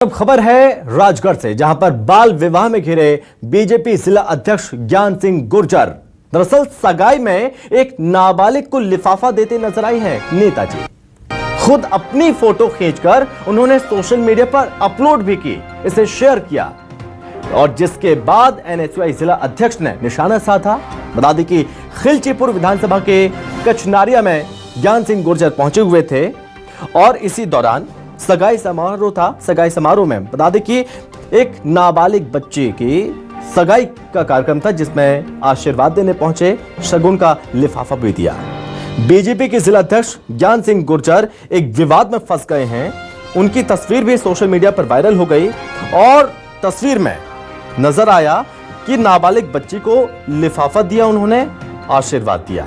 अब खबर है राजगढ़ से, जहां पर बाल विवाह में घिरे बीजेपी जिला अध्यक्ष ज्ञान सिंह गुर्जर दरअसल सगाई में एक नाबालिग को लिफाफा देते नजर आई है। नेताजी खुद अपनी फोटो खींचकर उन्होंने सोशल मीडिया पर अपलोड भी की, इसे शेयर किया और जिसके बाद एनएसयूआई जिला अध्यक्ष ने निशाना साधा। बता दें कि खिलचीपुर विधानसभा के कचनारिया में ज्ञान सिंह गुर्जर पहुंचे हुए थे और इसी दौरान सगाई समारोह था। सगाई समारोह में बता दें कि एक नाबालिग बच्चे की सगाई का कार्यक्रम था, जिसमें आशीर्वाद देने पहुंचे, शगुन का लिफाफा भी दिया। बीजेपी के जिला अध्यक्ष ज्ञान सिंह गुर्जर एक विवाद में फंस गए हैं। उनकी तस्वीर भी सोशल मीडिया पर वायरल हो गई और तस्वीर में नजर आया कि नाबालिग बच्ची को लिफाफा दिया, उन्होंने आशीर्वाद दिया।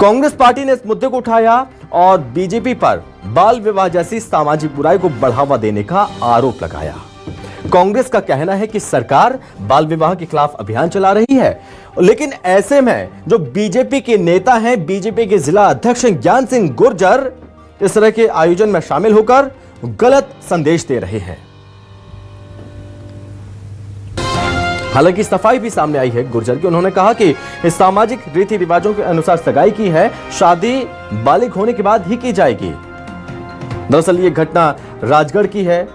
कांग्रेस पार्टी ने इस मुद्दे को उठाया और बीजेपी पर बाल विवाह जैसी सामाजिक बुराई को बढ़ावा देने का आरोप लगाया। कांग्रेस का कहना है कि सरकार बाल विवाह के खिलाफ अभियान चला रही है, लेकिन ऐसे में जो बीजेपी के नेता हैं, बीजेपी के जिला अध्यक्ष ज्ञान सिंह गुर्जर इस तरह के आयोजन में शामिल होकर गलत संदेश दे रहे हैं। हालांकि सफाई भी सामने आई है गुर्जर की। उन्होंने कहा कि इस सामाजिक रीति रिवाजों के अनुसार सगाई की है, शादी बालिग होने के बाद ही की जाएगी। दरअसल ये घटना राजगढ़ की है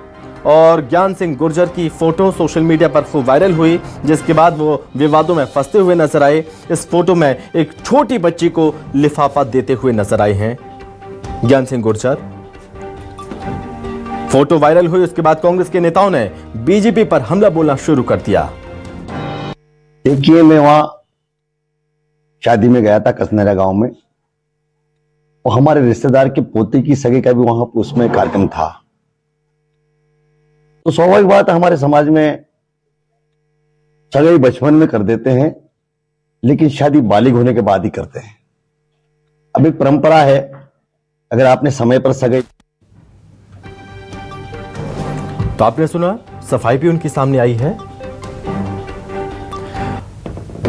और ज्ञान सिंह गुर्जर की फोटो सोशल मीडिया पर खूब वायरल हुई, जिसके बाद वो विवादों में फंसते हुए नजर आए। इस फोटो में एक छोटी बच्ची को लिफाफा देते हुए नजर आए हैं ज्ञान सिंह गुर्जर। फोटो वायरल हुई, उसके बाद कांग्रेस के नेताओं ने बीजेपी पर हमला बोलना शुरू कर दिया। देखिए, मैं वहां शादी में गया था कसनेरा गांव में, और हमारे रिश्तेदार के पोते की सगे का भी वहां उसमें कार्यक्रम था। तो स्वाभाविक बात है, हमारे समाज में सगाई बचपन में कर देते हैं, लेकिन शादी बालिग होने के बाद ही करते हैं। अब एक परंपरा है, अगर आपने समय पर सगाई। तो आपने सुना, सफाई भी उनकी सामने आई है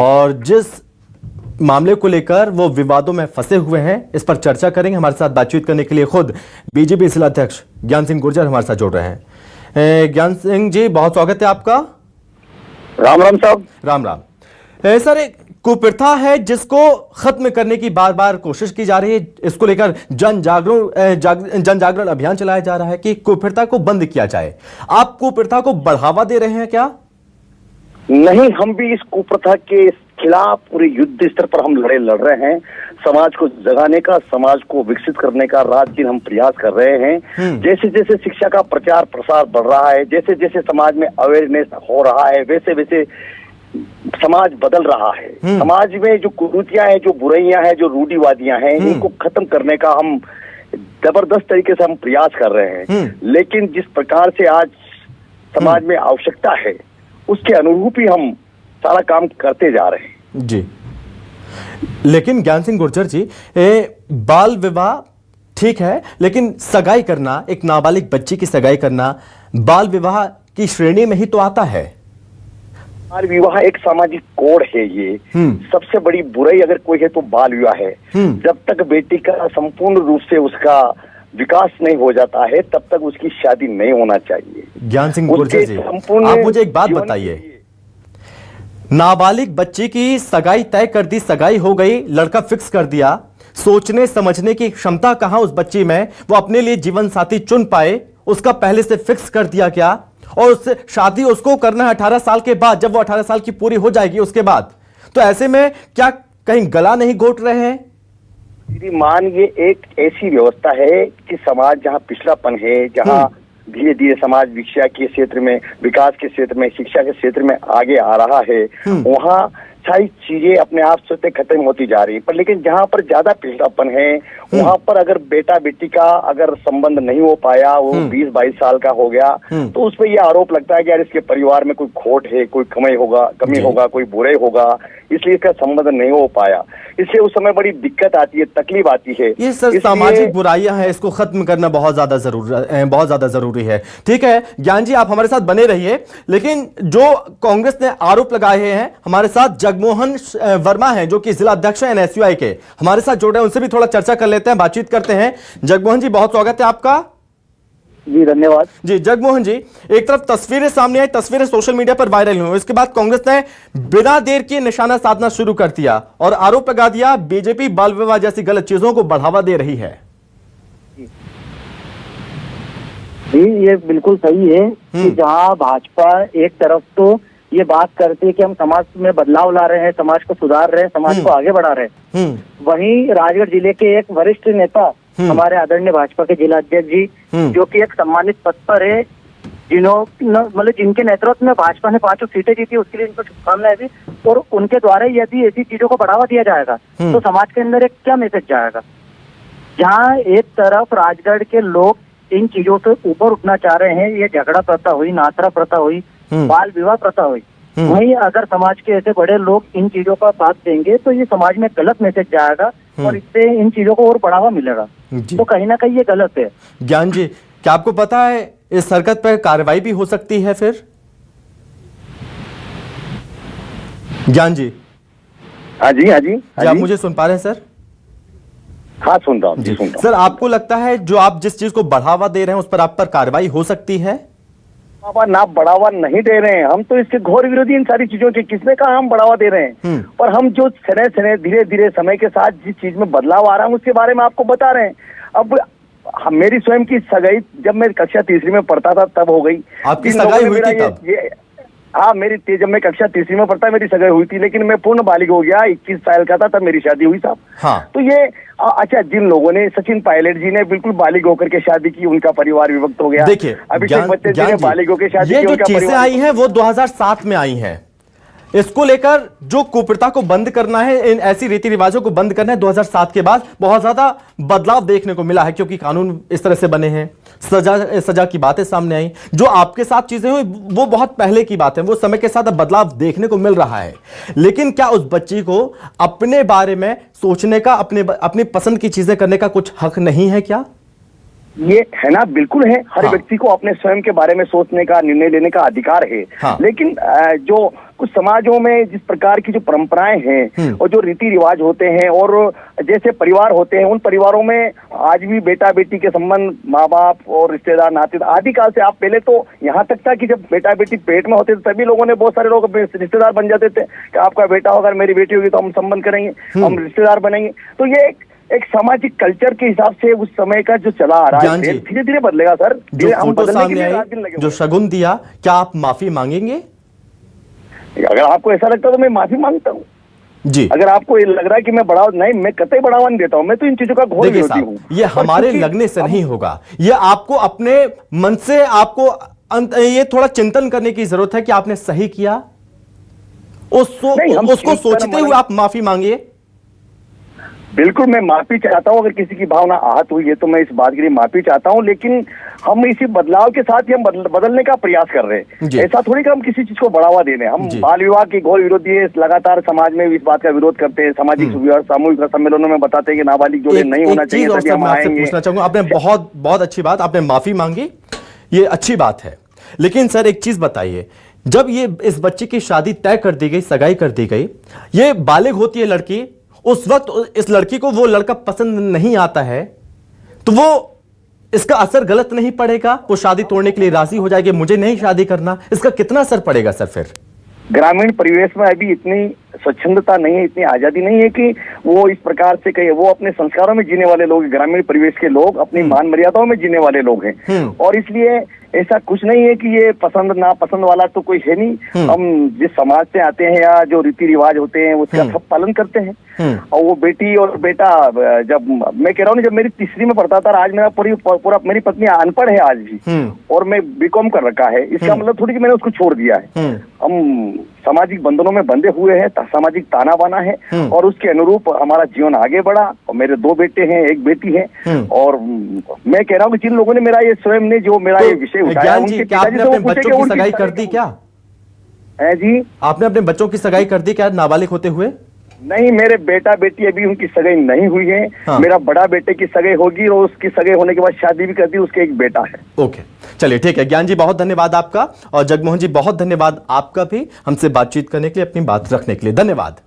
और जिस मामले को लेकर वो विवादों में फंसे हुए हैं, इस पर चर्चा करेंगे। हमारे साथ बातचीत करने के लिए खुद बीजेपी जिला अध्यक्ष ज्ञान सिंह गुर्जर हमारे साथ जुड़ रहे हैं। ज्ञान सिंह जी, बहुत स्वागत है आपका। राम राम साहब। राम राम। सर, एक कुप्रथा है जिसको खत्म करने की बार बार कोशिश की जा रही है। इसको लेकर जन जागरण अभियान चलाया जा रहा है कि कुप्रथा को बंद किया जाए। आप कुप्रथा को बढ़ावा दे रहे हैं क्या? नहीं, हम भी इस कुप्रथा के खिलाफ पूरे युद्ध स्तर पर हम लड़ रहे हैं। समाज को जगाने का, समाज को विकसित करने का रात दिन हम प्रयास कर रहे हैं। जैसे जैसे शिक्षा का प्रचार प्रसार बढ़ रहा है, जैसे जैसे समाज में अवेयरनेस हो रहा है, वैसे वैसे समाज बदल रहा है। समाज में जो कुरीतियां हैं, जो बुराइयां हैं, जो रूढ़िवादियां हैं, इनको खत्म करने का हम जबरदस्त तरीके से हम प्रयास कर रहे हैं। लेकिन जिस प्रकार से आज समाज में आवश्यकता है, उसके अनुरूप ही हम सारा काम करते जा रहे हैं जी। लेकिन ज्ञान सिंह गुर्जर जी, बाल विवाह ठीक है, लेकिन सगाई करना, एक नाबालिग बच्ची की सगाई करना बाल विवाह की श्रेणी में ही तो आता है। बाल विवाह एक सामाजिक कोड है। ये सबसे बड़ी बुराई अगर कोई है तो बाल विवाह है। जब तक बेटी का संपूर्ण रूप से उसका विकास नहीं हो जाता है, तब तक उसकी शादी नहीं होना चाहिए। ज्ञान सिंह गुर्जर जी, आप मुझे एक बात बताइए, नाबालिग बच्ची की सगाई तय कर दी, सगाई हो गई, लड़का फिक्स कर दिया, सोचने समझने की क्षमता कहां उस बच्ची में? वो अपने लिए जीवन साथी चुन पाए, उसका पहले से फिक्स कर दिया क्या? और उससे शादी उसको करना है 18 साल के बाद, जब वो 18 साल की पूरी हो जाएगी उसके बाद। तो ऐसे में क्या कहीं गला नहीं घोट रहे हैं? मान, ये एक ऐसी व्यवस्था है कि समाज जहाँ पिछड़ापन है, जहाँ धीरे धीरे समाज शिक्षा के क्षेत्र में, विकास के क्षेत्र में, शिक्षा के क्षेत्र में आगे आ रहा है, वहाँ सारी चीजें अपने आप से खत्म होती जा रही है। पर लेकिन जहाँ पर ज्यादा पिछड़ापन है, वहाँ पर अगर बेटा बेटी का अगर संबंध नहीं हो पाया, वो 20-22 साल का हो गया, तो उस पर यह आरोप लगता है कि यार इसके परिवार में कोई खोट है, कोई कमी होगा, कोई बुराई होगा, इसलिए इसका संबंध नहीं हो पाया। इसलिए उस समय बड़ी दिक्कत आती है, तकलीफ आती है। ये सर सामाजिक बुराइयां हैं, इसको खत्म करना बहुत ज्यादा जरूरी है। ठीक है ज्ञान जी, आप हमारे साथ बने रहिए। लेकिन जो कांग्रेस ने आरोप लगाए हैं, हमारे साथ जगमोहन वर्मा हैं जो कि जिला अध्यक्ष हैं एनएसयूआई के, हमारे साथ जुड़ रहे हैं, उनसे भी थोड़ा चर्चा कर लेते हैं, बातचीत करते हैं। जगमोहन जी, बहुत स्वागत है आपका। जी धन्यवाद। जी जगमोहन जी, एक तरफ तस्वीरें सामने आई, तस्वीरें सोशल मीडिया पर वायरल हुई, इसके बाद कांग्रेस ने बिना देर किए निशाना साधना शुरू कर दिया और आरोप लगा दिया बीजेपी बाल विवाह जैसी गलत चीजों को बढ़ावा दे रही है। जी ये बिल्कुल सही है कि जहां भाजपा एक तरफ तो ये बात करती है कि हम समाज में बदलाव ला रहे हैं, समाज को सुधार रहे हैं, समाज को आगे बढ़ा रहे हैं, वहीं राजगढ़ जिले के एक वरिष्ठ नेता हमारे आदरणीय भाजपा के जिला अध्यक्ष जी, जो कि एक सम्मानित पद पर है, मतलब जिनके नेतृत्व में भाजपा ने 5 सीटें जीती, उसके लिए इनको शुभकामनाएं दी। और उनके द्वारा यदि ऐसी चीजों को बढ़ावा दिया जाएगा तो समाज के अंदर एक क्या मैसेज जाएगा? जहाँ एक तरफ राजगढ़ के लोग इन चीजों से ऊपर उठना चाह रहे हैं, ये झगड़ा प्रथा हुई, नाथरा प्रथा हुई, बाल विवाह प्रथा हुई, वहीं अगर समाज के ऐसे बड़े लोग इन चीजों का साथ देंगे तो ये समाज में गलत मैसेज जाएगा और इससे इन चीजों को और बढ़ावा मिलेगा। तो कहीं ना कहीं ये गलत है। ज्ञान जी, क्या आपको पता है इस हरकत पर कार्रवाई भी हो सकती है फिर? ज्ञान जी, हाँ जी, हाँ जी, हाँ आप जी। मुझे सुन पा रहे हैं सर? हाँ सुन रहा हूँ जी, सुन रहा हूँ। सर आपको लगता है जो आप जिस चीज को बढ़ावा दे रहे हैं उस पर आप पर कार्रवाई हो सकती है? बाबा ना बढ़ावा नहीं दे रहे हैं, हम तो इसके घोर विरोधी इन सारी चीजों के। किसने कहा हम बढ़ावा दे रहे हैं? पर हम जो सने धीरे धीरे समय के साथ जिस चीज में बदलाव आ रहा है उसके बारे में आपको बता रहे हैं। अब मेरी स्वयं की सगाई जब मैं कक्षा 3री में पढ़ता था तब हो गई। आपकी सगाई हुई थी तब? हाँ, जब मैं कक्षा 3री में पढ़ता मेरी सगाई हुई थी, लेकिन मैं पूर्ण बालिग हो गया, 21 साल का था तब मेरी शादी हुई साहब। हाँ। तो ये अच्छा, जिन लोगों ने, सचिन पायलट जी ने बिल्कुल बालिग होकर के शादी की, उनका परिवार विभक्त हो गया। देखिए अभिषेक बच्चन जी ने बालिग होकर शादी ये की, जो उनका चीजें परिवार आई हैं वो 2007 में आई हैं। इसको लेकर जो कुप्रथा को बंद करना है, इन ऐसी रीति रिवाजों को बंद करना है, 2007 के बाद बहुत ज्यादा बदलाव देखने को मिला है क्योंकि कानून इस तरह से बने हैं, सजा की बातें सामने आई। जो आपके साथ चीजें हुई वो बहुत पहले की बात है, वो समय के साथ अब बदलाव देखने को मिल रहा है। लेकिन क्या उस बच्ची को अपने बारे में सोचने का, अपनी पसंद की चीजें करने का कुछ हक नहीं है क्या? ये है ना, बिल्कुल है। हर व्यक्ति को अपने स्वयं के बारे में सोचने का, निर्णय लेने का अधिकार है। लेकिन जो कुछ समाजों में जिस प्रकार की जो परंपराएं हैं और जो रीति रिवाज होते हैं और जैसे परिवार होते हैं, उन परिवारों में आज भी बेटा बेटी के संबंध, माँ बाप और रिश्तेदार, नातेदार, आदिकाल से आप पहले तो यहाँ तक था कि जब बेटा बेटी पेट में होते थे तभी लोगों ने, बहुत सारे लोग रिश्तेदार बन जाते थे कि आपका बेटा होगा, मेरी बेटी होगी तो हम संबंध करेंगे, हम रिश्तेदार बनेंगे। तो ये एक सामाजिक कल्चर के हिसाब से उस समय का जो चला आ रहा है, धीरे धीरे बदलेगा सर। जो फोटो सामने आई, जो शगुन दिया, क्या आप माफी मांगेंगे? अगर आपको ऐसा लगता है तो मैं माफी मांगता हूँ जी। अगर आपको ये लग रहा है कि मैं बढ़ावा, नहीं, मैं कतई बढ़ावा नहीं देता हूँ, मैं तो इन चीजों का घोर विरोधी हूँ। ये हमारे लगने से नहीं होगा, ये आपको अपने मन से, आपको ये थोड़ा चिंतन करने की जरूरत है कि आपने सही किया, उसको सोचते हुए आप माफी मांगिए। बिल्कुल मैं माफी चाहता हूं, अगर किसी की भावना आहत हुई है तो मैं इस बात के लिए माफी चाहता हूं, लेकिन हम इसी बदलाव के साथ ही हम बदलने का प्रयास कर रहे हैं। ऐसा थोड़ी कि हम किसी चीज को बढ़ावा दे रहे हैं। हम बाल विवाह के घोर विरोधी है, लगातार समाज में इस बात का विरोध करते हैं, सामाजिक सामूहिक सम्मेलनों में बताते हैं कि नाबालिग जोड़े नहीं होना चाहिए, तभी हम आएंगे। पूछना चाहूंगा, आपने बहुत अच्छी बात, आपने माफी मांगी, ये अच्छी बात है। लेकिन सर एक चीज बताइए, जब ये इस बच्ची की शादी तय कर दी गई, सगाई कर दी गई, ये बालिग होती है लड़की, उस वक्त इस लड़की को वो लड़का पसंद नहीं आता है, तो वो इसका असर गलत नहीं पड़ेगा? वो शादी तोड़ने के लिए राजी हो जाएगी, मुझे नहीं शादी करना, इसका कितना असर पड़ेगा सर फिर? ग्रामीण परिवेश में अभी इतनी स्वच्छंदता नहीं है, इतनी आजादी नहीं है कि वो इस प्रकार से कहे। वो अपने संस्कारों में जीने वाले लोग, ग्रामीण परिवेश के लोग अपनी मान मर्यादाओं में जीने वाले लोग हैं, और इसलिए ऐसा कुछ नहीं है कि ये पसंद ना पसंद वाला तो कोई है नहीं। हम जिस समाज से आते हैं या जो रीति रिवाज होते हैं उसका सब पालन करते हैं। और वो बेटी और बेटा, जब मैं कह रहा हूँ जब मेरी 3री में पढ़ता था, आज मेरा पूरा मेरी पत्नी अनपढ़ है आज भी, और मैं बीकॉम कर रखा है, इसका मतलब थोड़ी कि मैंने उसको छोड़ दिया है। हम सामाजिक बंधनों में बंधे हुए हैं, सामाजिक ताना बाना है, और उसके अनुरूप हमारा जीवन आगे बढ़ा। और मेरे 2 बेटे हैं, 1 बेटी है, और मैं कह रहा हूँ कि जिन लोगों ने मेरा ये स्वयं ने जो मेरा ये विषय उठाया, उनके पिताजी से बच्चों की सगाई कर दी क्या? है जी, आपने अपने बच्चों की सगाई कर दी क्या नाबालिग होते हुए? नहीं, मेरे बेटा बेटी अभी उनकी सगाई नहीं हुई है। मेरा बड़ा बेटे की सगाई होगी और उसकी सगाई होने के बाद शादी भी कर दी, उसके एक बेटा है। ओके, चलिए ठीक है। ज्ञान जी बहुत धन्यवाद आपका, और जगमोहन जी बहुत धन्यवाद आपका भी हमसे बातचीत करने के लिए, अपनी बात रखने के लिए। धन्यवाद।